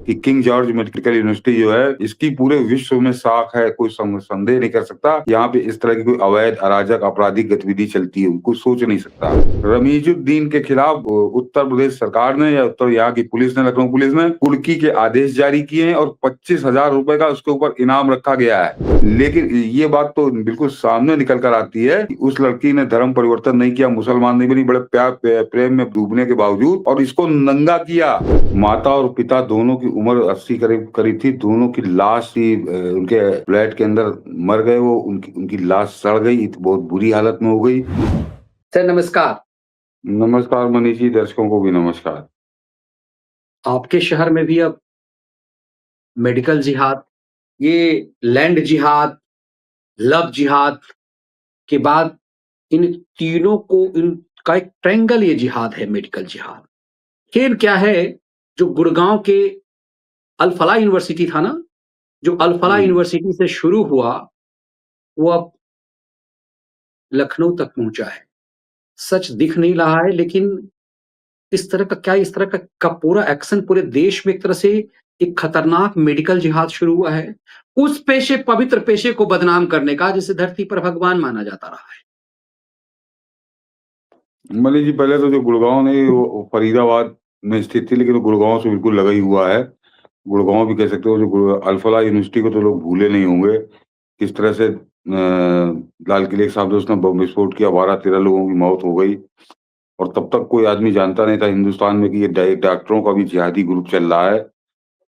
कि king George medical university जो है, इसकी पूरे विश्व में साख है, कोई संदेह नहीं कर सकता। यहाँ पे इस तरह की कोई अवैध, अराजक, आपराधिक गतिविधि चलती है, कोई सोच नहीं सकता। रमीजुद्दीन के खिलाफ उत्तर प्रदेश सरकार ने या उत्तर यहाँ की पुलिस ने, लखनऊ पुलिस ने कुर्की के आदेश जारी किए हैं और 25,000 रुपए का उसके ऊपर इनाम रखा गया है। लेकिन ये बात तो बिल्कुल सामने निकल कर आती है कि उस लड़की ने धर्म परिवर्तन नहीं किया, मुसलमान नहीं बनी, बड़े प्यार प्रेम में डूबने के बावजूद, और इसको नंगा किया। माता और पिता दोनों की उम्र 80 करीब करीब थी। दोनों की लाश ही उनके फ्लैट के अंदर मर गए। वो उनकी उनकी लाश सड़ गई, बहुत बुरी हालत में हो गई। सर नमस्कार। नमस्कार मनीष जी, दर्शकों को भी नमस्कार। आपके शहर में भी अब मेडिकल जिहाद, ये लैंड जिहाद, लव जिहाद के बाद इन तीनों को, इनका एक ट्रायंगल ये जिहाद है, मेडिकल जिहाद। खेल क्या है, जो गुड़गांव के अल-फलाह यूनिवर्सिटी था ना, जो अल-फलाह यूनिवर्सिटी से शुरू हुआ, वो अब लखनऊ तक पहुंचा है। सच दिख नहीं रहा है, लेकिन इस तरह का पूरा एक्शन पूरे देश में एक तरह से एक खतरनाक मेडिकल जिहाद शुरू हुआ है, उस पवित्र पेशे को बदनाम करने का, जिसे धरती पर भगवान माना जाता रहा है। मनीष जी, पहले तो जो गुड़गांव नहीं, वो फरीदाबाद में स्थित थी, लेकिन वो गुड़गांव से बिल्कुल लगा ही हुआ है। गुड़गांव भी कह सकते हो। जो अल-फलाह यूनिवर्सिटी को तो लोग भूले नहीं होंगे, किस तरह से लाल किले के सामने उसने बम विस्फोट किया, 12-13 लोगों की मौत हो गई। और तब तक कोई आदमी जानता नहीं था हिंदुस्तान में कि ये डॉक्टरों का भी जिहादी ग्रुप चल रहा है।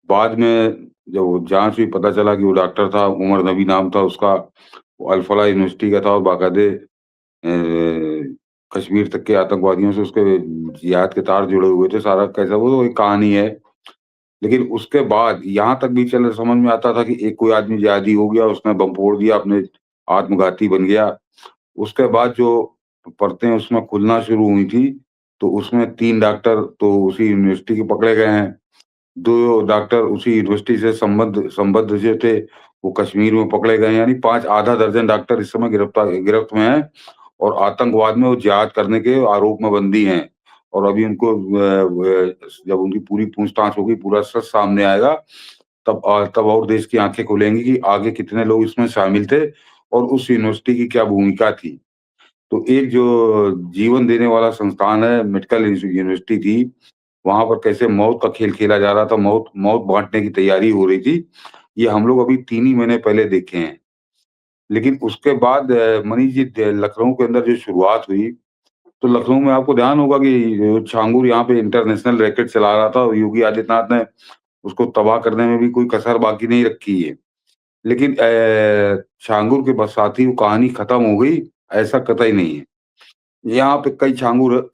बाद में जब जांच हुई, पता चला कि वो डॉक्टर था, उमर नबी नाम था उसका, वो अल-फलाह यूनिवर्सिटी का था और बाकायदे कश्मीर तक के आतंकवादियों से उसके जिहाद के तार जुड़े हुए थे। सारा कैसा, वो तो एक कहानी है। लेकिन उसके बाद यहाँ तक भी चल समझ में आता था कि एक कोई आदमी जिहादी हो गया, उसने बम फोड़ दिया, अपने आत्मघाती बन गया। उसके बाद जो परतें उसमें खुलना शुरू हुई थी, तो उसमें 3 डॉक्टर तो उसी यूनिवर्सिटी के पकड़े गए हैं। 2 डॉक्टर उसी यूनिवर्सिटी से संबद्ध जो थे, वो कश्मीर में पकड़े गए हैं। यानी 5 आधा दर्जन डॉक्टर इस समय गिरफ्त में हैं और आतंकवाद में वो जिहाद करने के आरोप में बंदी हैं। और अभी उनको जब उनकी पूरी पूछताछ होगी, पूरा सच सामने आएगा, तब और देश की आंखें खुलेंगी कि आगे कितने लोग इसमें शामिल थे और उस यूनिवर्सिटी की क्या भूमिका थी। तो एक जो जीवन देने वाला संस्थान है, मेडिकल यूनिवर्सिटी थी, वहाँ पर कैसे मौत का खेल खेला जा रहा था, मौत मौत बाँटने की तैयारी हो रही थी। ये हम लोग अभी 3 ही महीने पहले देखे हैं। लेकिन उसके बाद मनीष जी, लखनऊ के अंदर जो शुरुआत हुई, तो लखनऊ में आपको ध्यान होगा कि छांगुर यहाँ पे इंटरनेशनल रैकेट चला रहा था और योगी आदित्यनाथ ने उसको तबाह करने में भी कोई कसर बाकी नहीं रखी है। लेकिन छांगुर के बस साथ ही वो कहानी खत्म हो गई, ऐसा कतई नहीं है। यहाँ पे कई छांगुर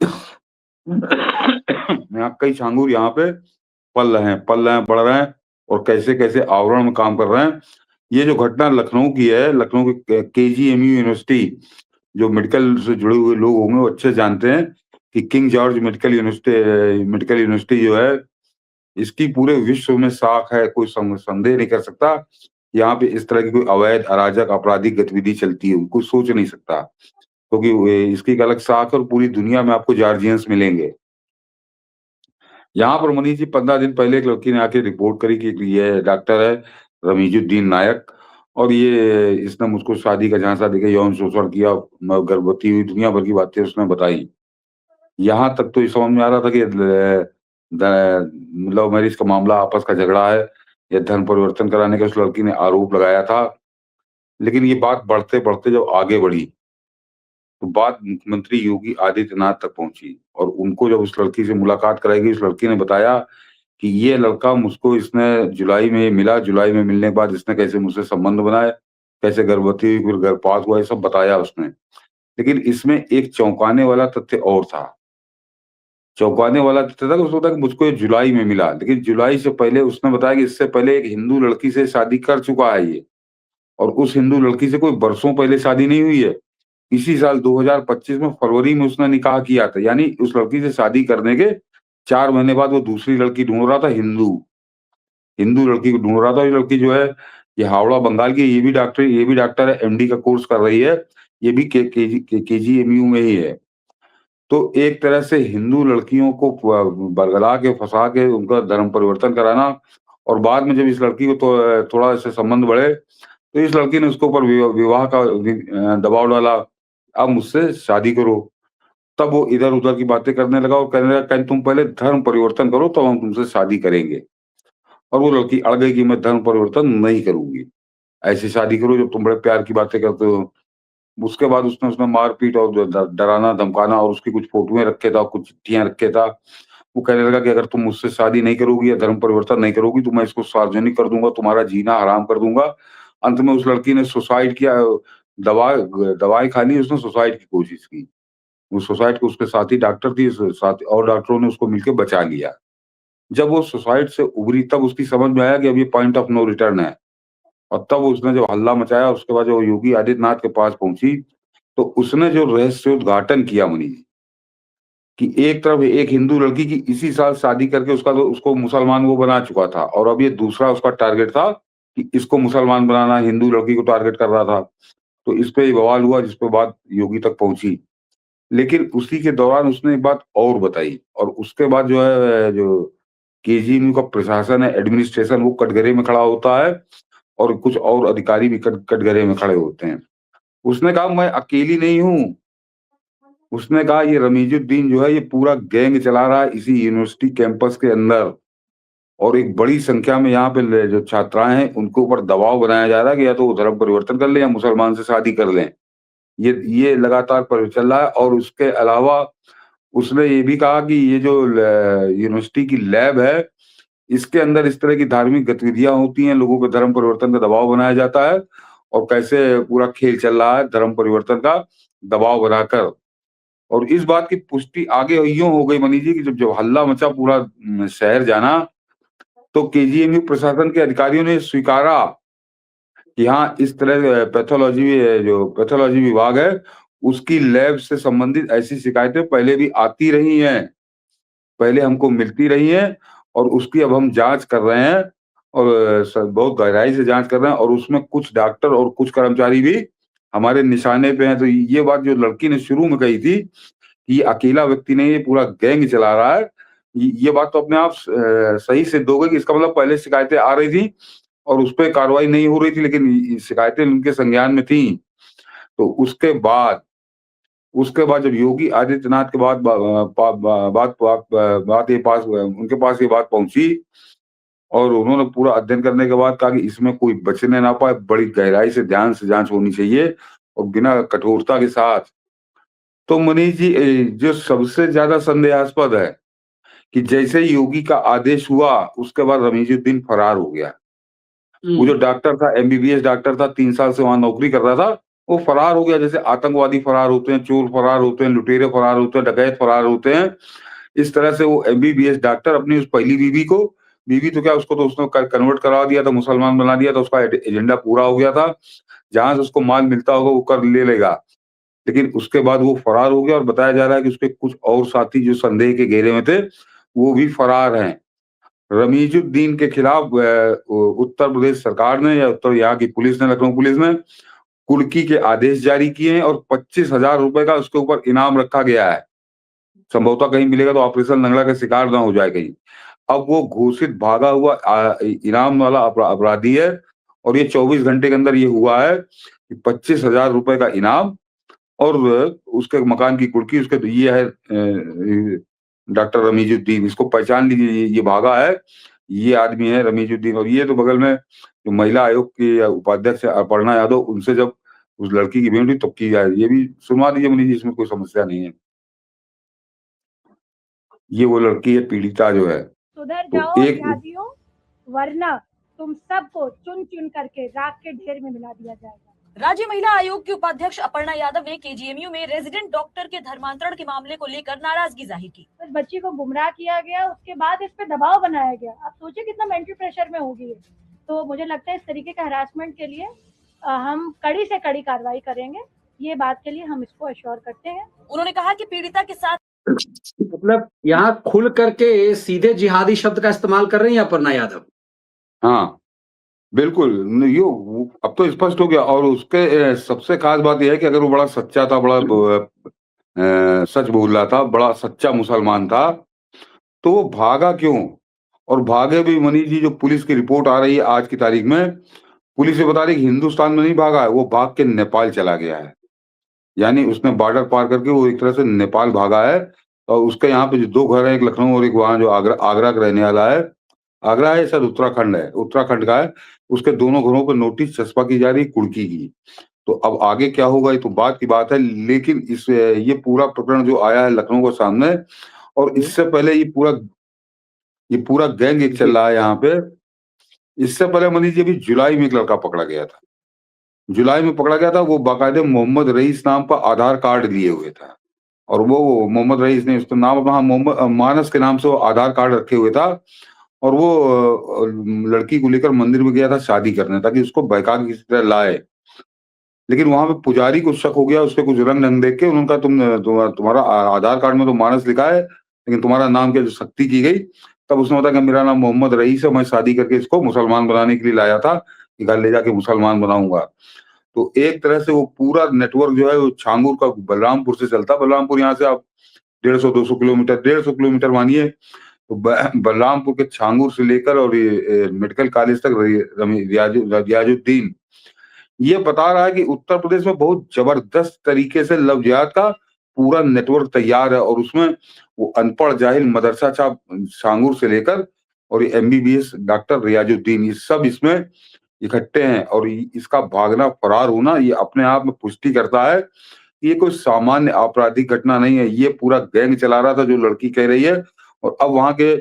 यहाँ कई छांगुर यहाँ पे पल रहे हैं, बढ़ रहे हैं और कैसे-कैसे आवरण में काम कर रहे हैं। ये जो घटना लखनऊ की है, लखनऊ के केजीएमयू यूनिवर्सिटी, जो मेडिकल से जुड़े हुए लोग होंगे वो अच्छे जानते हैं कि किंग जॉर्ज मेडिकल यूनिवर्सिटी जो है, इसकी पूरे विश्व में साख है, कोई संदेह नहीं कर सकता। यहाँ पे इस तरह की कोई अवैध, अराजक, आपराधिक गतिविधि चलती है, कोई सोच नहीं सकता। क्योंकि इसकी एक अलग साख है और पूरी दुनिया में आपको जॉर्जियंस मिलेंगे। यहाँ पर मनीष जी, 15 दिन पहले एक लड़की ने आके रिपोर्ट करी कि ये डॉक्टर है रमीजुद्दीन नायक, और ये इसने मुझको शादी का झांसा देके यौन शोषण किया, मैं गर्भवती हुई, दुनिया भर की बातें उसने बताई। यहाँ तक तो ये समझ में आ रहा था कि लव मैरिज का मामला, आपस का झगड़ा है या धर्म परिवर्तन कराने का उस लड़की ने आरोप लगाया था। लेकिन ये बात बढ़ते-बढ़ते जब आगे बढ़ी, तो बात मुख्यमंत्री योगी आदित्यनाथ तक पहुंची और उनको जब उस लड़की से मुलाकात कराई गई, उस लड़की ने बताया कि ये लड़का मुझको, इसने जुलाई में मिला, जुलाई में मिलने के बाद इसने कैसे मुझसे संबंध बनाए, कैसे गर्भवती हुई, फिर गर्भपात हुआ, ये सब बताया उसने। लेकिन इसमें एक चौंकाने वाला तथ्य और था। चौंकाने वाला तथ्य था कि उसको था कि मुझको ये जुलाई में मिला, लेकिन जुलाई से पहले उसने बताया कि इससे पहले एक हिंदू लड़की से शादी कर चुका है ये, और उस हिंदू लड़की से कोई बरसों पहले शादी नहीं हुई है। इसी साल 2025 में फरवरी में उसने निकाह किया था। यानी उस लड़की से शादी करने के 4 महीने बाद वो दूसरी लड़की ढूँढ रहा था, हिंदू लड़की को ढूँढ रहा था। ये लड़की जो है, ये हावड़ा बंगाल की, ये भी डॉक्टर है, एमडी का कोर्स कर रही है। ये भी केजीएमयू में ही है। तो एक तरह से हिंदू लड़कियों को बरगला के, फँसा के उनका धर्म परिवर्तन कराना और बाद में जब इस लड़की को तो थोड़ा ऐसे संबंध बढ़े, तो इस लड़की ने उसके ऊपर विवाह का दबाव डाला, अब मुझसे शादी करो। तब वो इधर-उधर की बातें करने लगा और कहने लगा कहीं तुम पहले धर्म परिवर्तन करो तब हम तुमसे शादी करेंगे। और वो लड़की अड़ गई कि मैं धर्म परिवर्तन नहीं करूँगी। ऐसी शादी करो जब तुम बड़े प्यार की बातें करते हो। उसके बाद उसने उसमें मार-पीट और डराना-धमकाना और उसकी कुछ फ़ोटोएँ रखे था, कुछ चिट्ठियाँ रखे था। वो कहने लगा कि अगर तुम मुझसे शादी नहीं करोगी या धर्म परिवर्तन नहीं करोगी तो मैं इसको सार्वजनिक कर दूँगा, तुम्हारा जीना हराम कर दूँगा। अंत में उस लड़की ने सुसाइड किया, दवा दवाई खा ली, उसने सुसाइड की कोशिश की। वो सुसाइड को उसके साथी डॉक्टर थी, साथ और डॉक्टरों ने उसको मिलके बचा लिया। जब वो सुसाइड से उभरी तब उसकी समझ में आया कि अब ये पॉइंट ऑफ नो रिटर्न है और तब उसने जब हल्ला मचाया उसके बाद जब योगी आदित्यनाथ के पास पहुँची, तो उसने जो रहस्योद्घाटन किया मनीष जी, कि एक तरफ एक हिंदू लड़की की इसी साल शादी करके उसको मुसलमान वो बना चुका था और अब ये दूसरा उसका टारगेट था कि इसको मुसलमान बनाना, हिंदू लड़की को टारगेट कर रहा था। तो इस पे बवाल हुआ जिस पे बात योगी तक पहुँची। लेकिन उसी के दौरान उसने एक बात और बताई और उसके बाद जो है जो केजीएमयू का प्रशासन है, एडमिनिस्ट्रेशन वो कटघरे में खड़ा होता है और कुछ और अधिकारी भी कटघरे में खड़े होते हैं। उसने कहा मैं अकेली नहीं हूँ। उसने कहा ये रमीजुद्दीन जो है ये पूरा गैंग चला रहा है इसी यूनिवर्सिटी कैंपस के अंदर और एक बड़ी संख्या में यहाँ पे जो छात्राएँ हैं उनके ऊपर दबाव बनाया जा रहा है कि या तो वो धर्म परिवर्तन कर लें या मुसलमान से शादी कर लें। ये लगातार चल रहा है और उसके अलावा उसने ये भी कहा कि ये जो यूनिवर्सिटी की लैब है, इसके अंदर इस तरह की धार्मिक गतिविधियाँ होती हैं, लोगों पे धर्म परिवर्तन का दबाव बनाया जाता है और कैसे पूरा खेल चल रहा है धर्म परिवर्तन का दबाव बनाकर। और इस बात की पुष्टि आगे यूँ हो गई मनीष जी कि जब जब हल्ला मचा पूरा शहर जाना, तो केजीएमयू प्रशासन के अधिकारियों ने स्वीकारा कि हाँ, इस तरह पैथोलॉजी विभाग है, उसकी लैब से संबंधित ऐसी शिकायतें पहले भी आती रही हैं। पहले हमको मिलती रही हैं और उसकी अब हम जाँच कर रहे हैं और बहुत गहराई से जाँच कर रहे हैं और उसमें कुछ डॉक्टर और कुछ कर्मचारी भी हमारे निशाने पे हैं। तो ये बात जो लड़की ने शुरू में कही थी, कि ये अकेला व्यक्ति नहीं, ये पूरा गैंग चला रहा है। ये बात तो अपने आप सही सिद्ध हो गई कि इसका मतलब पहले शिकायतें आ रही थी और उसपे कार्रवाई नहीं हो रही थी, लेकिन शिकायतें उनके संज्ञान में थीं। तो उसके बाद जब योगी आदित्यनाथ के बाद बा पा बा बात बात बात ये पास उनके पास ये बात पहुँची और उन्होंने पूरा अध्ययन करने के बाद कहा कि इसमें कोई बचने ना पाए, बड़ी गहराई से ध्यान से जाँच होनी चाहिए और बिना कठोरता के साथ। तो मनीष जी जो सबसे ज़्यादा संदेहास्पद है कि जैसे ही योगी का आदेश हुआ, उसके बाद रमीजुद्दीन फरार हो गया। वो जो डॉक्टर था, एमबीबीएस डॉक्टर था, 3 साल से वहाँ नौकरी कर रहा था, वो फरार हो गया जैसे आतंकवादी फरार होते हैं, चोर फरार होते हैं, लुटेरे फरार होते हैं, डकैत फरार होते हैं। इस तरह से वो एमबीबीएस डॉक्टर अपनी उस पहली बीवी तो क्या उसको तो उसने कन्वर्ट करा दिया था, मुसलमान बना दिया था, उसका एजेंडा पूरा हो गया था। जहाँ से उसको माल मिलता होगा वो कर ले लेगा। लेकिन उसके बाद वो फरार हो गया और बताया जा रहा है कि उसके कुछ और साथी जो संदेह के घेरे में थे, वो भी फरार हैं। रमीजुद्दीन के खिलाफ उत्तर प्रदेश सरकार ने या उत्तर यहाँ की पुलिस ने, लखनऊ पुलिस ने कुर्की के आदेश जारी किए हैं और 25,000 रुपए का उसके ऊपर इनाम रखा गया है। संभवतः कहीं मिलेगा तो ऑपरेशन लंगड़ा का शिकार ना हो जाए कहीं। अब वो घोषित भागा हुआ इनाम वाला अपराधी है और ये 24 घंटे के अंदर ये हुआ है कि 25,000 रुपए का इनाम और उसके मकान की कुर्की उसके तो ये है डॉक्टर रमीजुद्दीन, इसको पहचान लीजिए, ये भागा है, ये आदमी है रमीजुद्दीन और ये तो बगल में जो महिला आयोग की उपाध्यक्ष है अपर्णा यादव, उनसे जब उस लड़की की भेंट हुई तब की है। ये भी सुनवा दीजिए मनीष जी, इसमें कोई समस्या नहीं है। ये वो लड़की है पीड़िता जो है। सुधर तो जाओ एक जिहादियों, वरना तुम सबको चुन चुन करके राख के ढेर में मिला दिया जाएगा। राज्य महिला आयोग की उपाध्यक्ष अपर्णा यादव ने केजीएमयू में रेजिडेंट डॉक्टर के धर्मांतरण के मामले को लेकर नाराजगी जाहिर की। उस बच्ची को गुमराह किया गया, उसके बाद इस पे दबाव बनाया गया। आप सोचिए कितना मेंटल प्रेशर में होगी ये। तो मुझे लगता है इस तरीके के हरासमेंट के लिए हम कड़ी से कड़ी कार्रवाई करेंगे। ये बात के लिए हम इसको अश्योर करते हैं। उन्होंने कहा कि पीड़िता के साथ मतलब यहाँ खुल करके सीधे जिहादी शब्द का इस्तेमाल कर रही हैं अपर्णा यादव। हाँ, बिल्कुल यो अब तो स्पष्ट हो गया और उसके सबसे खास बात यह है कि अगर वो बड़ा सच्चा था, बड़ा सच बोल रहा था, बड़ा सच्चा मुसलमान था, तो वो भागा क्यों? और भागे भी मनीष जी। जो पुलिस की रिपोर्ट आ रही है आज की तारीख में, पुलिस ये बता रही है कि हिंदुस्तान में नहीं भागा है, वो भाग के नेपाल चला गया है। यानी उसने बॉर्डर पार करके वो एक तरह से नेपाल भागा है। और उसके यहाँ पे जो 2 घर हैं, एक लखनऊ और एक वहाँ जो आगरा का रहने वाला है। आगरा है, शायद उत्तराखंड है, उत्तराखंड का है। उसके दोनों घरों पे नोटिस चस्पा की जा रही है कुर्की की। तो अब आगे क्या होगा ये तो बात की बात है, लेकिन ये पूरा प्रकरण जो आया है लखनऊ के सामने, और इससे पहले ये पूरा गैंग एक चल रहा है यहाँ पे। इससे पहले मनीष जी अभी जुलाई में एक लड़का पकड़ा गया था। जुलाई में पकड़ा गया था, वो बाकायदे मोहम्मद रईस नाम का आधार कार्ड लिए हुए था। और वो मोहम्मद रईस ने उसका नाम अपना मोहम्मद मानस के नाम से वो आधार कार्ड रखे हुए था। और वो लड़की को लेकर मंदिर में गया था शादी करने, ताकि उसको बहका के किसी तरह लाए। लेकिन वहां पे पुजारी को शक हो गया, उसके कुछ रंग ढंग देख के उनका तुम्हारा आधार कार्ड में तो मानस लिखा है, लेकिन तुम्हारा नाम क्या, जो सख्ती की गई। तब उसने बताया कि मेरा नाम मोहम्मद रईस है, मैं शादी करके इसको मुसलमान बनाने के लिए लाया था, कि घर ले जाके मुसलमान बनाऊंगा। तो एक तरह से वो पूरा नेटवर्क जो है वो छांगुर का बलरामपुर से चलता है। बलरामपुर यहाँ से आप 150-200 किलोमीटर, 150 किलोमीटर मानिए। तो बलरामपुर के छांगुर से लेकर और ये मेडिकल कॉलेज तक रियाजुद्दीन ये बता रहा है कि उत्तर प्रदेश में बहुत जबरदस्त तरीके से लव जिहाद का पूरा नेटवर्क तैयार है। और उसमें वो अनपढ़ जाहिल मदरसा छाप छांगुर से लेकर और एमबीबीएस डॉक्टर रियाजुद्दीन, ये सब इसमें इकट्ठे हैं। और इसका भागना, फरार होना, ये अपने आप में पुष्टि करता है कि ये कोई सामान्य आपराधिक घटना नहीं है। ये पूरा गैंग चला रहा था, जो लड़की कह रही है। और अब वहां के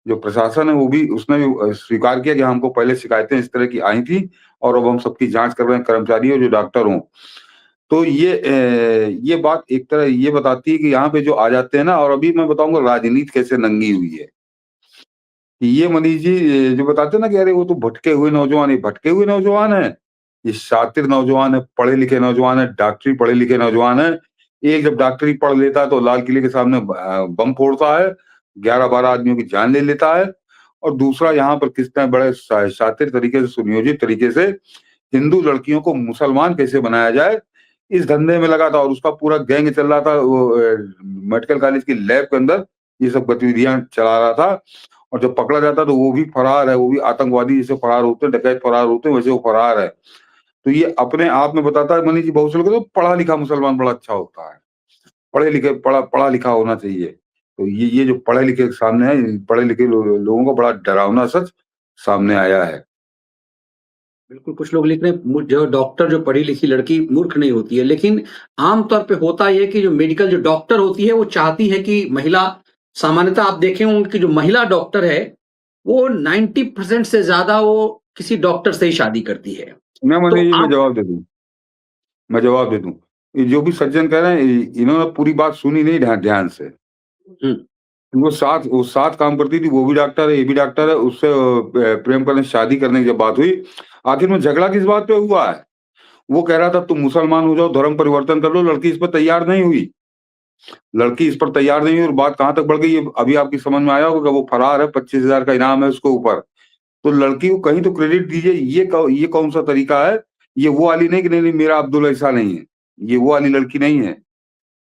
जो प्रशासन है वो भी, उसने भी स्वीकार किया कि हमको पहले शिकायतें इस तरह की आई थी, और अब हम सबकी जांच कर रहे हैं, कर्मचारी हो जो डॉक्टर हों। तो ये बात एक तरह ये बताती है कि यहाँ पे जो आ जाते हैं ना, और अभी मैं बताऊंगा राजनीति कैसे नंगी हुई है। ये मनीष जी जो बताते हैं ना कि अरे वो तो भटके हुए नौजवान है, भटके हुए नौजवान है, ये शातिर नौजवान है, पढ़े लिखे नौजवान है, डॉक्टरी पढ़े लिखे नौजवान है। एक जब डॉक्टरी पढ़ लेता है तो लाल किले के सामने बम फोड़ता है, 11-12 आदमियों की जान ले लेता है। और दूसरा यहाँ पर किसने बड़े शातिर तरीके से, सुनियोजित तरीके से हिंदू लड़कियों को मुसलमान कैसे बनाया जाए, इस धंधे में लगा था। और उसका पूरा गैंग चल रहा था, वो मेडिकल कॉलेज की लैब के अंदर ये सब गतिविधियां चला रहा था। और जब पकड़ा जाता तो वो भी फरार है, वो भी आतंकवादी जैसे फरार होते हैं, डकैत फरार होते हैं, वैसे वो फरार है। तो ये अपने आप में बताता है मनीष जी, बहुत से लोग तो पढ़ा लिखा मुसलमान बड़ा अच्छा होता है, पढ़ा लिखा होना चाहिए। तो ये जो पढ़े लिखे सामने है, पढ़े लिखे लोगों का बड़ा डरावना सच सामने आया है। बिल्कुल, कुछ लोग लिख रहे हैं जो डॉक्टर, जो पढ़ी लिखी लड़की मूर्ख नहीं होती है, लेकिन आमतौर पे होता ये है कि जो मेडिकल जो डॉक्टर होती है वो चाहती है कि महिला, सामान्यतः आप देखे होंगे कि जो महिला डॉक्टर है वो 90% से ज्यादा वो किसी डॉक्टर से ही शादी करती है। मैं तो मनीष जी मैं आप जवाब दे दूं। ये जो भी सज्जन कह रहे हैं, इन्होंने पूरी बात सुनी नहीं ध्यान से। हम्म, वो साथ काम करती थी, वो भी डॉक्टर है, ये भी डॉक्टर है। उससे प्रेम करने, शादी करने की जब बात हुई, आखिर में झगड़ा किस बात पे हुआ है? वो कह रहा था तुम मुसलमान हो जाओ, धर्म परिवर्तन कर लो। लड़की इस पर तैयार नहीं हुई, और बात कहां तक बढ़ गई ये अभी आपकी समझ में आया होगा। वो फरार है, 25,000 का इनाम है उसके ऊपर। तो लड़की को कहीं तो क्रेडिट दीजिए। ये कौन सा तरीका है? ये वो वाली नहीं कि नहीं मेरा अब्दुल ऐसा नहीं है, ये वो वाली लड़की नहीं है।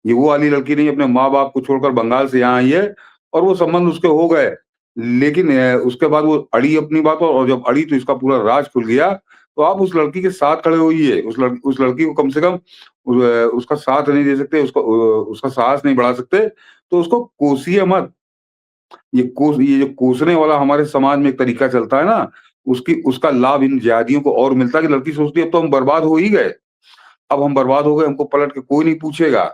ये वो वाली लड़की नहीं, अपने माँ बाप को छोड़कर बंगाल से यहाँ आई है, और वो संबंध उसके हो गए। लेकिन उसके बाद वो अड़ी अपनी बात, और जब अड़ी तो इसका पूरा राज खुल गया। तो आप उस लड़की के साथ खड़े होइए, उस लड़की को कम से कम उसका साथ नहीं दे सकते, उसका साहस नहीं बढ़ा सकते, तो उसको कोसिए मत। ये जो कोसने वाला हमारे समाज में एक तरीका चलता है ना, उसका लाभ इन जिहादियों को और मिलता है कि लड़की सोचती है अब तो हम बर्बाद हो ही गए, अब हम बर्बाद हो गए, हमको पलट के कोई नहीं पूछेगा।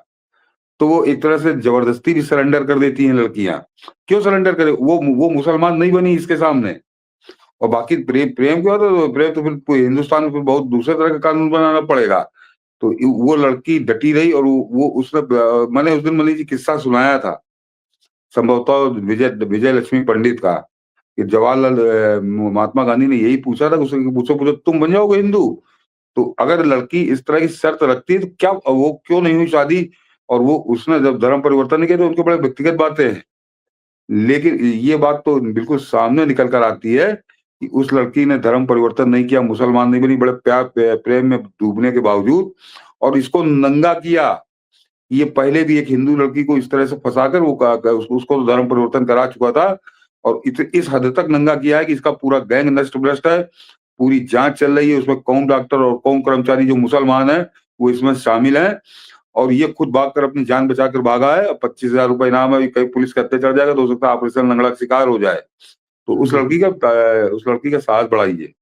तो वो एक तरह से जबरदस्ती भी सरेंडर कर देती हैं लड़कियां। क्यों सरेंडर करे? वो मुसलमान नहीं बनी इसके सामने। और बाकी प्रेम क्या होता है? प्रेम तो फिर हिंदुस्तान में फिर बहुत दूसरे तरह का कानून बनाना पड़ेगा। तो वो लड़की डटी रही, और वो उसने मैंने उस दिन मनीष जी किस्सा सुनाया था, संभवतः विजय लक्ष्मी पंडित का, कि जवाहरलाल महात्मा गांधी ने यही पूछा था, पूछो तुम बन जाओगे हिंदू? तो अगर लड़की इस तरह की शर्त रखती है तो क्या वो क्यों नहीं हुई शादी? और वो उसने जब धर्म परिवर्तन नहीं किया तो उनके बड़े व्यक्तिगत बातें हैं। लेकिन ये बात तो बिल्कुल सामने निकल कर आती है कि उस लड़की ने धर्म परिवर्तन नहीं किया, मुसलमान नहीं बनी, बड़े प्यार प्रेम में डूबने के बावजूद, और इसको नंगा किया। ये पहले भी एक हिंदू लड़की को इस तरह से फंसाकर उसको तो धर्म परिवर्तन करा चुका था। और इस हद तक नंगा किया है कि इसका पूरा गैंग नष्ट भ्रष्ट है, पूरी जांच चल रही है, उसमें कौन डॉक्टर और कौन कर्मचारी जो मुसलमान है वो इसमें शामिल है, और ये खुद भागकर अपनी जान बचाकर भागा है। 25,000 रुपए इनाम है, कहीं पुलिस के हत्थे चढ़ जाएगा तो हो सकता है ऑपरेशन लंगड़ा का शिकार हो जाए। तो उस लड़की का साहस बढ़ाइए।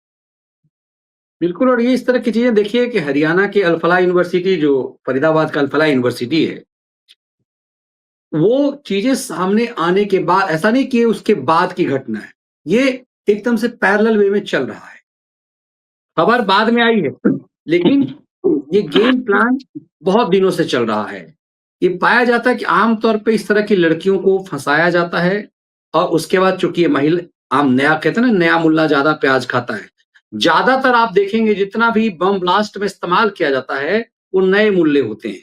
बिल्कुल। और ये इस तरह की चीजें देखिए कि हरियाणा के अल-फलाह यूनिवर्सिटी, जो फरीदाबाद का अल-फलाह यूनिवर्सिटी है, वो चीजें सामने आने के बाद, ऐसा नहीं कि उसके बाद की घटना है, ये एकदम से पैरेलल वे में चल रहा है। खबर बाद में आई है, लेकिन ये गेम प्लान बहुत दिनों से चल रहा है। ये पाया जाता है कि आमतौर पे इस तरह की लड़कियों को फंसाया जाता है, और उसके बाद चूंकि ये महिला, आम नया कहते हैं ना, नया मुल्ला ज्यादा प्याज खाता है। ज्यादातर आप देखेंगे जितना भी बम ब्लास्ट में इस्तेमाल किया जाता है वो नए मुल्ले होते हैं।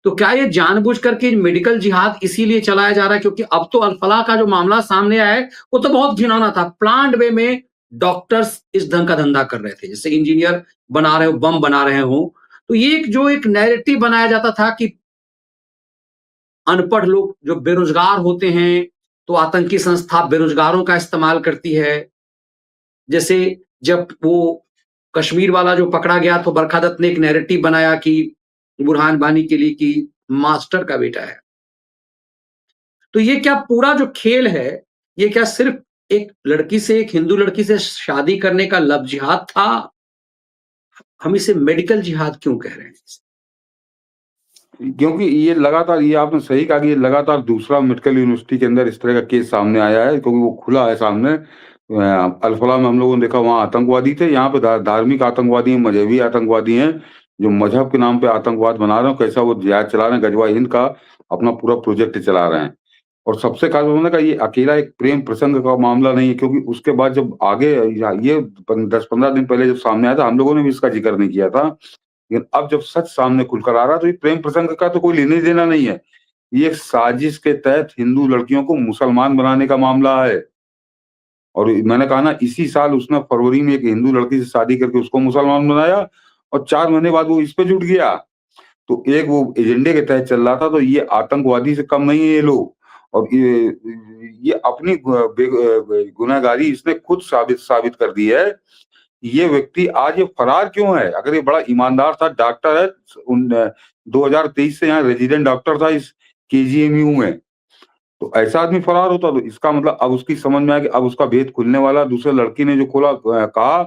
तो क्या ये जानबूझ करके मेडिकल जिहाद इसीलिए चलाया जा रहा है? क्योंकि अब तो अल-फलाह का जो मामला सामने आया है वो तो बहुत घिनौना था। प्लांट वे में डॉक्टर्स इस ढंग का धंधा कर रहे थे, जैसे इंजीनियर बना रहे हो, बम बना रहे हो। तो ये जो एक नैरेटिव बनाया जाता था कि अनपढ़ लोग जो बेरोजगार होते हैं, तो आतंकी संस्था बेरोजगारों का इस्तेमाल करती है। जैसे जब वो कश्मीर वाला जो पकड़ा गया तो बरखा दत्त ने एक नैरेटिव बनाया कि बुरहान वानी के लिए कि मास्टर का बेटा है। तो ये क्या पूरा जो खेल है, ये क्या सिर्फ एक लड़की से, एक हिंदू लड़की से शादी करने का लव जिहाद था? हम इसे मेडिकल जिहाद क्यों कह रहे हैं? क्योंकि ये लगातार, ये आपने सही कहा कि ये लगातार दूसरा मेडिकल यूनिवर्सिटी के अंदर इस तरह का केस सामने आया है, क्योंकि वो खुला है सामने। अल-फलाह में हम लोगों ने देखा, वहाँ आतंकवादी थे, यहाँ पे धार्मिक आतंकवादी हैं, मजहबी आतंकवादी हैं, जो मजहब के नाम पे आतंकवाद बना रहे हैं। कैसा वो जिहाद चला रहे हैं, गजवा हिंद का अपना पूरा प्रोजेक्ट चला रहे हैं। और सबसे खास उन्होंने कहा, ये अकेला एक प्रेम प्रसंग का मामला नहीं है, क्योंकि उसके बाद जब आगे ये 10-15 दिन पहले जब सामने आया था, हम लोगों ने भी इसका जिक्र नहीं किया था। लेकिन अब जब सच सामने खुलकर आ रहा है तो ये प्रेम प्रसंग का तो कोई लेने देना नहीं है। ये एक साजिश के तहत हिंदू लड़कियों को मुसलमान बनाने का मामला है। और मैंने कहा ना, इसी साल उसने फरवरी में एक हिंदू लड़की से शादी करके उसको मुसलमान बनाया, और 4 महीने बाद वो इस पे जुट गया। तो एक वो एजेंडे के तहत चल रहा था, तो ये आतंकवादी से कम नहीं है ये लोग। और ये अपनी गुनहगारी इसने खुद साबित कर दी है। ये व्यक्ति आज ये फरार क्यों है? अगर ये बड़ा ईमानदार था, डॉक्टर है, 2023 से यहाँ रेजिडेंट डॉक्टर था इस केजीएमयू में, तो ऐसा आदमी फरार होता तो इसका मतलब अब उसकी समझ में आया कि अब उसका भेद खुलने वाला। दूसरे लड़की ने जो खोला कहा,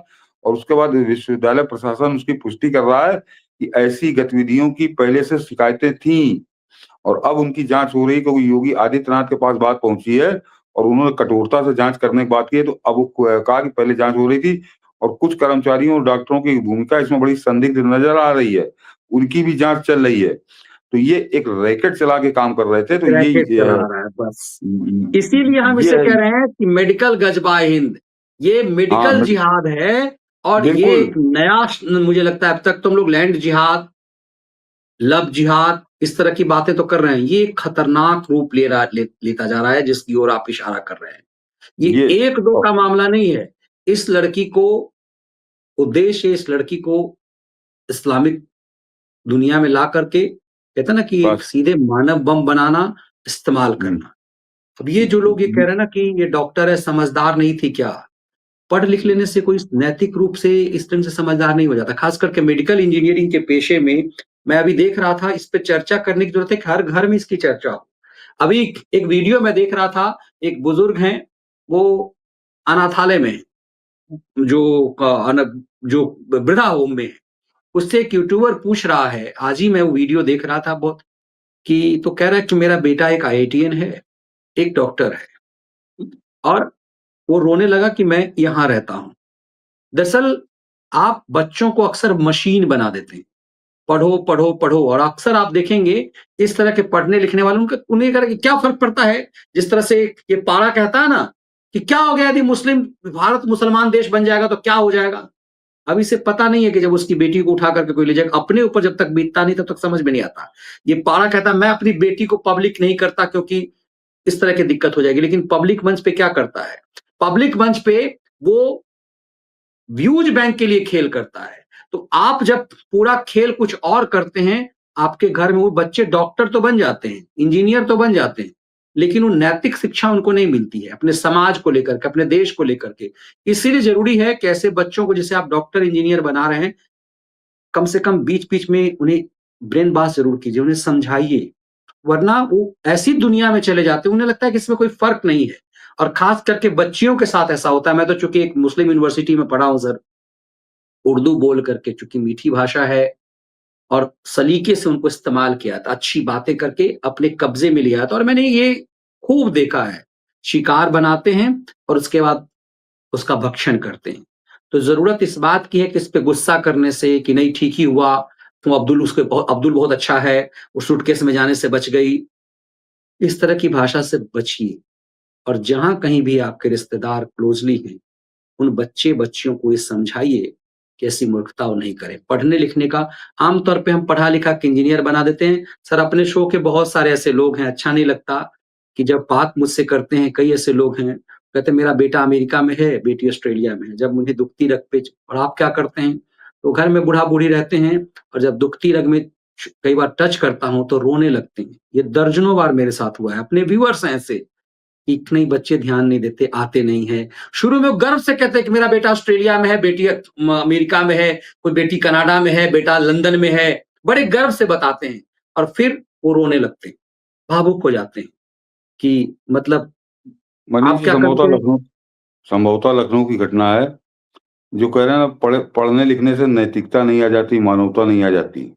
और उसके बाद विश्वविद्यालय प्रशासन उसकी पुष्टि कर रहा है कि ऐसी गतिविधियों की पहले से शिकायतें थी, और अब उनकी जांच हो रही है, क्योंकि योगी आदित्यनाथ के पास बात पहुंची है और उन्होंने कठोरता से जांच करने की बात की है। तो अब वो कहा कि पहले जांच हो रही थी, और कुछ कर्मचारियों और डॉक्टरों की भूमिका इसमें बड़ी संदिग्ध नजर आ रही है, उनकी भी जांच चल रही है। तो ये एक रैकेट चला के काम कर रहे थे। तो रैकेट चला रहा है बस। इसीलिए हम इसे कह रहे हैं कि मेडिकल गजबा हिंद, ये मेडिकल जिहाद है। और ये एक नया, मुझे लगता है अब तक तुम लोग लैंड जिहाद, लव जिहाद, इस तरह की बातें तो कर रहे हैं, ये खतरनाक रूप लेता जा रहा है, जिसकी ओर आप इशारा कर रहे हैं। ये 1-2 का मामला नहीं है। इस लड़की को, उद्देश्य इस लड़की को इस्लामिक दुनिया में ला करके, कहते हैं ना कि एक सीधे मानव बम बनाना, इस्तेमाल करना। अब ये जो लोग ये कह रहे हैं ना कि ये डॉक्टर है, समझदार नहीं थी क्या? पढ़ लिख लेने से कोई नैतिक रूप से इस ढंग से समझदार नहीं हो जाता। खास करके मेडिकल इंजीनियरिंग के पेशे में मैं अभी देख रहा था, इस पे चर्चा करने की जरूरत है कि हर घर में इसकी चर्चा हो। अभी एक वीडियो मैं देख रहा था, एक बुजुर्ग हैं, वो अनाथालय में, जो वृद्धा होम में, उससे एक यूट्यूबर पूछ रहा है, आज ही मैं वो वीडियो देख रहा था बहुत, कि तो कह रहा है कि मेरा बेटा एक IITN है, एक डॉक्टर है, और वो रोने लगा कि मैं यहाँ रहता हूँ। दरअसल आप बच्चों को अक्सर मशीन बना देते हैं, पढ़ो पढ़ो पढ़ो, और अक्सर आप देखेंगे इस तरह के पढ़ने लिखने वालों को, उन्हें क्या फर्क पड़ता है? जिस तरह से ये पारा कहता है ना कि क्या हो गया यदि भारत मुसलमान देश बन जाएगा तो क्या हो जाएगा? अब इसे पता नहीं है कि जब उसकी बेटी को उठा करके कोई ले जाएगा, अपने ऊपर जब तक बीतता नहीं तब तक समझ में नहीं आता। ये पारा कहता है मैं अपनी बेटी को पब्लिक नहीं करता क्योंकि इस तरह की दिक्कत हो जाएगी, लेकिन पब्लिक मंच पे क्या करता है? पब्लिक मंच पे वो व्यूज बैंक के लिए खेल करता है। तो आप जब पूरा खेल कुछ और करते हैं, आपके घर में वो बच्चे डॉक्टर तो बन जाते हैं, इंजीनियर तो बन जाते हैं, लेकिन वो नैतिक शिक्षा उनको नहीं मिलती है, अपने समाज को लेकर के, अपने देश को लेकर के। इसीलिए ज़रूरी है कि ऐसे बच्चों को, जैसे आप डॉक्टर, इंजीनियर बना रहे हैं, कम से कम बीच-बीच में उन्हें ब्रेन वॉश ज़रूर कीजिए, उन्हें समझाइए, वरना वो ऐसी दुनिया में चले जाते हैं, उन्हें लगता है कि इसमें कोई फ़र्क नहीं है। और ख़ास करके बच्चियों के साथ ऐसा होता है। मैं तो चूँकि एक मुस्लिम यूनिवर्सिटी में पढ़ा हूँ सर, उर्दू बोल करके, चूँकि मीठी भाषा है और सलीके से उनको इस्तेमाल किया था, अच्छी बातें करके अपने कब्ज़े में लिया था, और मैंने ये खूब देखा है। शिकार बनाते हैं और उसके बाद उसका भक्षण करते हैं। तो ज़रूरत इस बात की है कि इस पे गुस्सा करने से कि नहीं ठीक ही हुआ, तो अब्दुल बहुत अच्छा है, वो सूटकेस में जाने से बच गई। इस तरह की भाषा से बचिए, और जहाँ कहीं भी आपके रिश्तेदार क्लोज़ली हैं, उन बच्चे-बच्चियों को ये समझाइए कि ऐसी मूर्खता वो नहीं करें। पढ़ने-लिखने का, आम तौर पे हम पढ़ा-लिखा के इंजीनियर बना देते हैं। सर, अपने शो के बहुत सारे ऐसे लोग हैं, अच्छा नहीं लगता कि जब बात मुझसे करते हैं, कई ऐसे लोग हैं, कहते हैं मेरा बेटा अमेरिका में है, बेटी ऑस्ट्रेलिया में है। जब उन्हें दुखती रग पे और आप क्या करते हैं? तो घर में बूढ़ा-बूढ़ी रहते हैं, और जब दुखती रग में कई बार टच करता हूँ तो रोने लगते हैं। ये दर्जनों बार मेरे साथ हुआ है। अपने व्यूअर्स हैं ऐसे। इतने ही बच्चे ध्यान नहीं देते, आते नहीं हैं। शुरू में वो गर्व से कहते हैं कि मेरा बेटा ऑस्ट्रेलिया में है, बेटी अमेरिका में है, कोई बेटी कनाडा में है, बेटा लंदन में है। बड़े गर्व से बताते हैं, और फिर वो रोने लगते हैं, भावुक हो जाते हैं कि मतलब मनीष आप जी, क्या करते हैं? संभवतः लखनऊ की घटना है, जो कह रहे हैं ना, पढ़ने लिखने से नैतिकता नहीं आ जाती, मानवता नहीं आ जाती।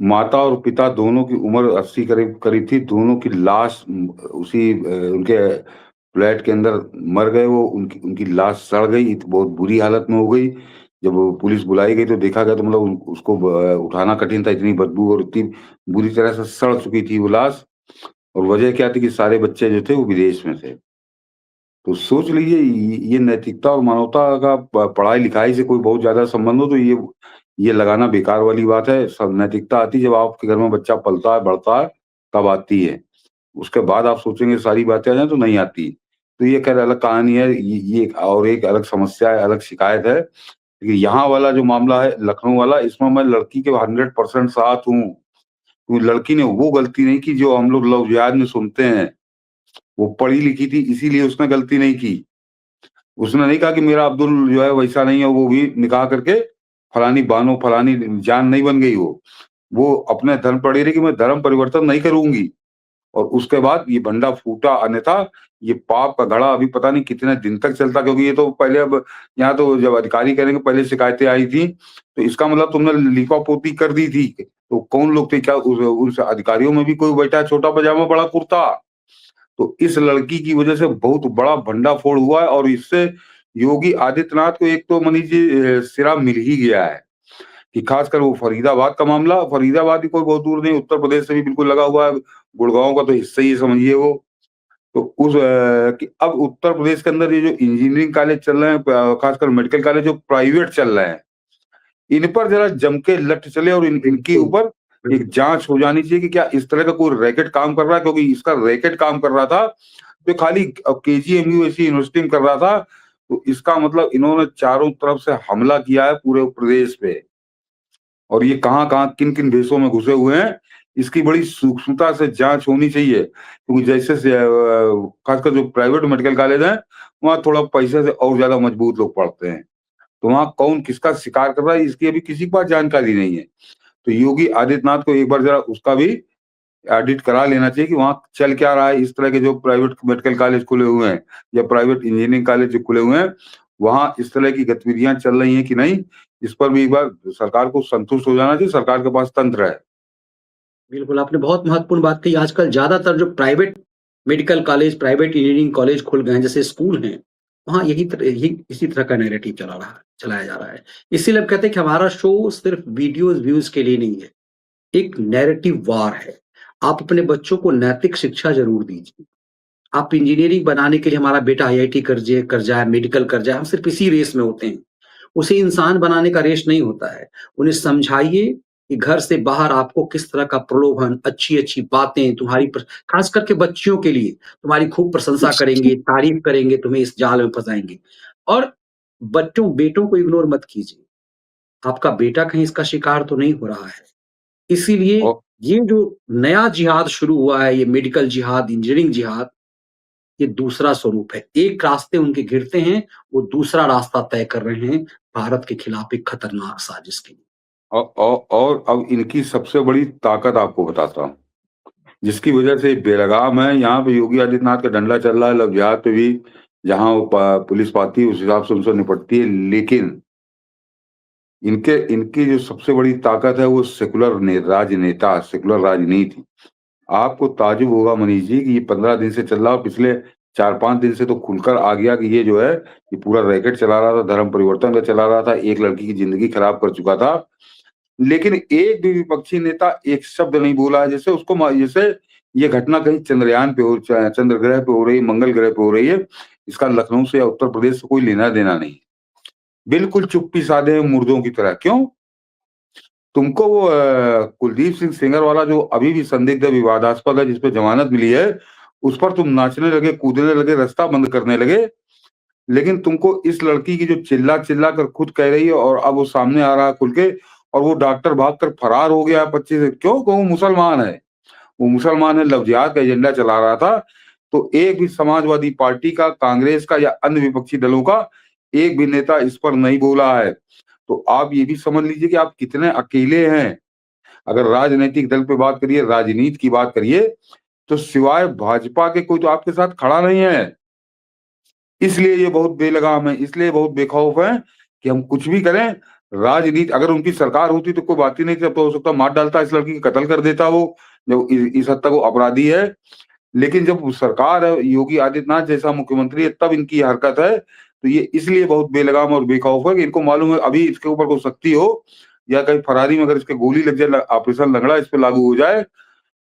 माता और पिता दोनों की उम्र 80 करीब करीब थी, दोनों की लाश उसी उनके फ्लैट के अंदर मर गए वो, उनकी उनकी लाश सड़ गई, बहुत बुरी हालत में हो गई। जब वो पुलिस बुलाई गई तो देखा गया तो मतलब उसको उठाना कठिन था, इतनी बदबू और इतनी बुरी तरह से सड़ चुकी थी वो लाश। और वजह क्या थी कि सारे बच्चे जो थे वो विदेश में थे। तो सोच लीजिए, ये नैतिकता और मानवता का पढ़ाई-लिखाई से कोई बहुत ज़्यादा संबंध हो तो ये लगाना बेकार वाली बात है। सब नैतिकता आती है जब आपके घर में बच्चा पलता है, बढ़ता है, तब आती है। उसके बाद आप सोचेंगे सारी बातें आ जाएँ तो नहीं आती। तो ये खैर अलग कहानी है, ये एक अलग समस्या है, अलग शिकायत है। लेकिन यहाँ वाला जो मामला है, लखनऊ वाला, इसमें मैं लड़की के 100% साथ हूँ। क्योंकि लड़की ने वो गलती नहीं की जो हम लोग लव जिहाद में सुनते हैं। वो पढ़ी लिखी थी, इसीलिए उसने गलती नहीं की। उसने नहीं कहा कि मेरा अब्दुल जो है वैसा नहीं है, वो भी निकाह करके फलानी बानो, फलानी जान नहीं बन गई वो। वो अपने धर्म पर अड़ी रही कि मैं धर्म परिवर्तन नहीं करूँगी। और उसके बाद ये भंडा फूटा, अन्यथा ये पाप का घड़ा अभी पता नहीं कितने दिन तक चलता, क्योंकि ये तो पहले, अब यहाँ तो जब अधिकारी करेंगे, पहले शिकायतें आई थी, तो इसका मतलब तुमने लीपापोती कर दी थी। तो कौन लोग थे? क्या उस अधिकारियों में भी कोई बैठा है छोटा पजामा बड़ा कुर्ता? तो इस लड़की की वजह से बहुत बड़ा भंडाफोड़ हुआ है, और इससे योगी आदित्यनाथ को एक तो मनीष जी सिरा मिल ही गया है। कि खासकर वो फरीदाबाद का मामला, फरीदाबाद भी कोई बहुत दूर नहीं, उत्तर प्रदेश से भी बिल्कुल लगा हुआ है, गुड़गाँव का तो हिस्सा ही समझिए वो। तो कि अब उत्तर प्रदेश के अंदर ये जो इंजीनियरिंग कॉलेज चल रहे हैं, खासकर मेडिकल कॉलेज जो प्राइवेट चल रहे हैं, इन पर जरा जम के लठ चले, और इनके ऊपर एक जांच हो जानी चाहिए कि क्या इस तरह का कोई रैकेट काम कर रहा है, क्योंकि इसका रैकेट काम कर रहा था, तो खाली केजीएमयू ऐसी यूनिवर्सिटी में कर रहा था, तो इसका मतलब इन्होंने चारों तरफ से हमला किया है पूरे प्रदेश पे। और ये कहाँ-कहाँ, किन-किन देशों में घुसे हुए हैं, इसकी बड़ी सूक्ष्मता से जाँच होनी चाहिए। क्योंकि जैसे से खासकर जो प्राइवेट मेडिकल कॉलेज हैं, वहाँ थोड़ा पैसे से और ज़्यादा मजबूत लोग पढ़ते हैं। तो वहाँ कौन किसका शिकार कर रहा है, इसकी अभी किसी के पास जानकारी नहीं है। तो योगी आदित्यनाथ को एक बार ज़रा उसका भी ऑडिट करा लेना चाहिए कि वहाँ चल क्या रहा है, इस तरह के जो प्राइवेट मेडिकल कॉलेज खुले हुए हैं या प्राइवेट इंजीनियरिंग कॉलेज जो खुले हुए हैं, वहाँ इस तरह की गतिविधियाँ चल रही हैं कि नहीं, इस पर भी एक बार सरकार को संतुष्ट हो जाना चाहिए, सरकार के पास तंत्र है। बिल्कुल, आपने बहुत महत्वपूर्ण बात कही। आजकल ज़्यादातर जो private medical college, private engineering college खुल गए हैं, जैसे स्कूल हैं, वहाँ यही इसी तरह का नैरेटिव चलाया जा रहा है। इसीलिए हम कहते हैं कि हमारा शो सिर्फ वीडियोज़, व्यूज़ के लिए नहीं है, एक नैरेटिव वार है। आप अपने बच्चों को नैतिक शिक्षा ज़रूर दीजिए। आप इंजीनियरिंग बनाने के लिए हमारा बेटा आईआईटी कर जाए, मेडिकल कर जाए, हम सिर्फ इसी रेस में होते हैं। उसे इंसान बनाने का रेस नहीं होता है। उन्हें समझाइए कि घर से बाहर आपको किस तरह का प्रलोभन, अच्छी-अच्छी बातें तुम्हारी खास करके बच्चियों के लिए तुम्हारी खूब प्रशंसा करेंगे, तारीफ़ करेंगे, तुम्हें इस जाल में फँसाएँगे। और बेटों को इग्नोर मत कीजिए। आपका बेटा कहीं इसका शिकार तो नहीं हो रहा है। इसीलिए और ये जो नया जिहाद शुरू हुआ है, ये मेडिकल जिहाद, इंजीनियरिंग जिहाद, ये दूसरा स्वरूप है। एक रास्ते उनके घिरते हैं, वो दूसरा रास्ता तय कर रहे हैं भारत के खिलाफ एक खतरनाक साजिश के लिए। और अब इनकी सबसे बड़ी ताकत आपको बताता हूँ, जिसकी वजह से बेलगाम है। यहाँ पे योगी आदित्यनाथ का डंडा चल रहा है, लव जिहाद पे भी जहाँ वो पुलिस पाती है उस हिसाब से उनसे निपटती है, लेकिन इनकी जो सबसे बड़ी ताकत है वो राजनेता, सेकुलर राजनीति। आपको ताज्जुब होगा मनीष जी कि ये 15 दिन से चल रहा है, पिछले 4-5 दिन से तो खुलकर आ गया कि ये जो है ये पूरा रैकेट चला रहा था, धर्म परिवर्तन का चला रहा था, एक लड़की की जिंदगी खराब कर चुका था। लेकिन एक भी विपक्षी नेता एक शब्द नहीं बोला है, जैसे ये घटना कहीं चंद्र ग्रह पे हो रही है, मंगल ग्रह पे हो रही है, इसका लखनऊ से या उत्तर प्रदेश से कोई लेना देना नहीं। बिल्कुल चुप्पी साधे हैं मुर्दों की तरह। क्यों? तुमको वो कुलदीप सिंह सेंगर वाला जो अभी भी संदिग्ध विवादास्पद है, जिसपे जमानत मिली है, उस पर तुम नाचने लगे, कूदने लगे, रास्ता बंद करने लगे। लेकिन तुमको इस लड़की की जो चिल्ला कर खुद कह रही है और अब वो सामने आ रहा है खुल के, और वो डॉक्टर भागकर फरार हो गया 25 से। क्यों? वो मुसलमान है। वो मुसलमान है, लव जिहाद का एजेंडा चला रहा था। तो एक भी समाजवादी पार्टी का, कांग्रेस का या अन्य विपक्षी दलों का एक भी नेता इस पर नहीं बोला है। तो आप ये भी समझ लीजिए कि आप कितने अकेले हैं। अगर राजनीतिक दल पे बात करिए, राजनीति की बात करिए, तो सिवाय भाजपा के कोई तो आपके साथ खड़ा नहीं है। इसलिए ये बहुत बेलगाम है, इसलिए बहुत बेखौफ है कि हम कुछ भी करें। राजनीति अगर उनकी सरकार होती तो कोई बात ही नहीं थी, अब तो हो सकता मार डालता, इस लड़की का कत्ल कर देता वो, जब इस हद तक वो अपराधी है। लेकिन जब सरकार है, योगी आदित्यनाथ जैसा मुख्यमंत्री है, तब इनकी हरकत है। तो ये इसलिए बहुत बेलगाम और बेखौफ है कि इनको मालूम है अभी इसके ऊपर कोई सख्ती हो या कहीं फरारी में अगर इसके गोली लग जाए, ऑपरेशन लंगड़ा इस पे लागू हो जाए,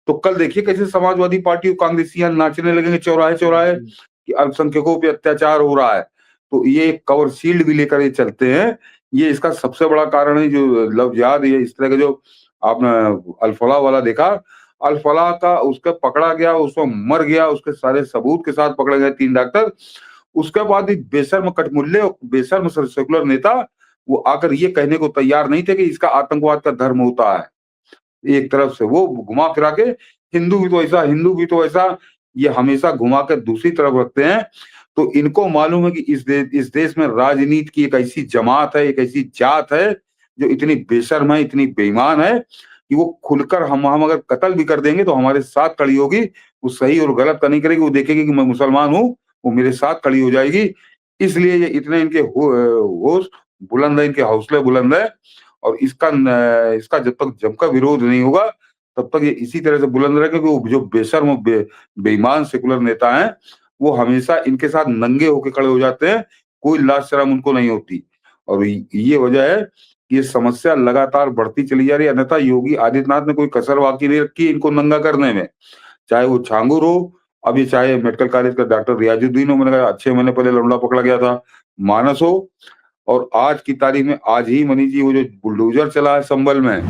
तो कल देखिए कैसे समाजवादी पार्टी और कांग्रेसियां नाचने लगेंगे चौराहे चौराहे कि अल्पसंख्यकों पे अत्याचार हो रहा है। तो ये कवर शील्ड भी लेकर ये चलते हैं। ये इसका सबसे बड़ा कारण है जो लव जिहाद, ये इस तरह का जो आपने अल-फलाह वाला देखा, अल-फलाह का उसका पकड़ा गया, उसको मर गया, उसके सारे सबूत के साथ पकड़े गए 3 डॉक्टर। उसके बाद भी बेशर्म कटमुल्ले और बेशर्म सेकुलर नेता वो आकर ये कहने को तैयार नहीं थे कि इसका आतंकवाद का धर्म होता है। एक तरफ से वो घुमा फिरा के हिंदू भी तो ऐसा, हिंदू भी तो ऐसा, ये हमेशा घुमा कर दूसरी तरफ रखते हैं। तो इनको मालूम है कि इस देश में राजनीति की एक ऐसी जमात है, एक ऐसी जात है जो इतनी बेशर्म है, इतनी बेईमान है कि वो खुलकर हम अगर कत्ल भी कर देंगे तो हमारे साथ खड़ी होगी। वो सही और गलत का नहीं करेगी, वो देखेगी कि मैं मुसलमान हूँ, वो मेरे साथ खड़ी हो जाएगी। इसलिए ये इतने इनके होश बुलंद है, इनके हौसले बुलंद है। और इसका जब तक जमकर विरोध नहीं होगा तब तक ये इसी तरह से बुलंद रहे, क्योंकि वो जो बेशर्म बेईमान सेकुलर नेता हैं वो हमेशा इनके साथ नंगे होके खड़े हो जाते हैं, कोई लाज शर्म उनको नहीं होती। और ये वजह है कि ये समस्या लगातार बढ़ती चली जा रही है। अन्यथा योगी आदित्यनाथ ने कोई कसर बाकी नहीं रखी इनको नंगा करने में, चाहे वो छांगुर हो, अभी चाहे मेडिकल कॉलेज का डॉक्टर रियाजुद्दीन हो, मैंने कहा 6 महीने पहले लौंडा पकड़ा गया था, मानस हो, और आज की तारीख में आज ही मनीष जी वो जो बुलडोजर चला है संभल में,